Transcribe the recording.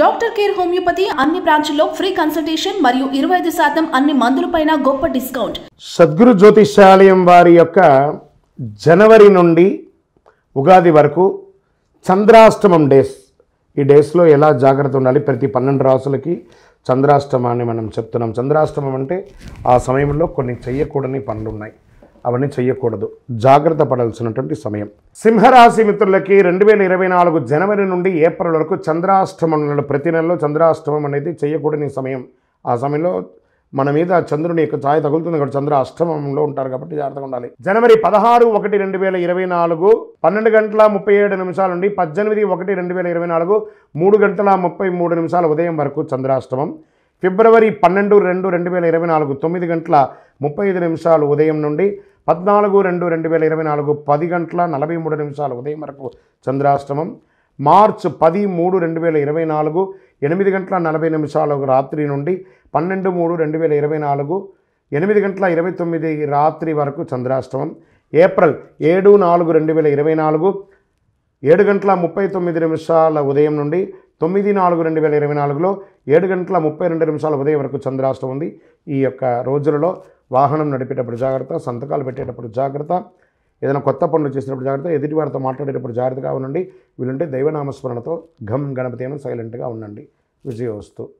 Doctor care homeopathy అన్ని బ్రాంచ్ల్లో free consultation మరియు 25% అన్ని మందులపైన గొప్ప డిస్కౌంట్. సద్గురు జ్యోతిష్యాలయం వారి యొక్క జనవరి నుండి ఉగాది వరకు చంద్రాష్టమం డేస్, ఈ డేస్లో ఎలా జాగ్రత్త ఉండాలి, ప్రతి 12 రాసులకి చంద్రాష్టమాన్ని మనం చెప్తున్నాం. చంద్రాష్టమం అంటే ఆ సమయంలో కొన్ని చెయ్యకూడని పనులు ఉన్నాయి, అవన్నీ చెయ్యకూడదు, జాగ్రత్త పడాల్సినటువంటి సమయం. సింహరాశి మిత్రులకి 2024 జనవరి నుండి ఏప్రిల్ వరకు చంద్రాష్టమం, ప్రతి నెలలో చంద్రాష్టమం అనేది చెయ్యకూడని సమయం. ఆ సమయంలో మన మీద చంద్రుని యొక్క ఛాయ తగులుతుంది కాబట్టి చంద్ర అష్టమంలో ఉంటారు కాబట్టి జాగ్రత్తగా ఉండాలి. జనవరి 16/1/2024 12 గంటల 37 నిమిషాల నుండి 18/1/2024 3 గంటల 33 నిమిషాల ఉదయం వరకు చంద్రాష్టమం. ఫిబ్రవరి 12/2/2024 9 గంటల 35 నిమిషాలు ఉదయం నుండి 14/2/2024 10 గంటల 43 నిమిషాల ఉదయం వరకు చంద్రాష్టమం. మార్చ్ 10/3/2024 8 గంటల 40 నిమిషాల రాత్రి నుండి 12/3/2024 8 గంటల 29 రాత్రి వరకు చంద్రాష్టమం. ఏప్రిల్ 7/4/2024 7 గంటల 39 నిమిషాల ఉదయం నుండి 9/4/2024లో 7 గంటల 32 నిమిషాల ఉదయం వరకు చంద్రాష్టమం ఉంది. ఈ యొక్క రోజులలో వాహనం నడిపేటప్పుడు జాగ్రత్త, సంతకాలు పెట్టేటప్పుడు జాగ్రత్త, ఏదైనా కొత్త పనులు చేసినప్పుడు జాగ్రత్త, ఎదుటి వారితో మాట్లాడేటప్పుడు జాగ్రత్తగా ఉండండి. వీలుంటే దైవనామస్మరణతో ఘం గణపతి అని సైలెంట్గా ఉండండి. విజయోస్తు.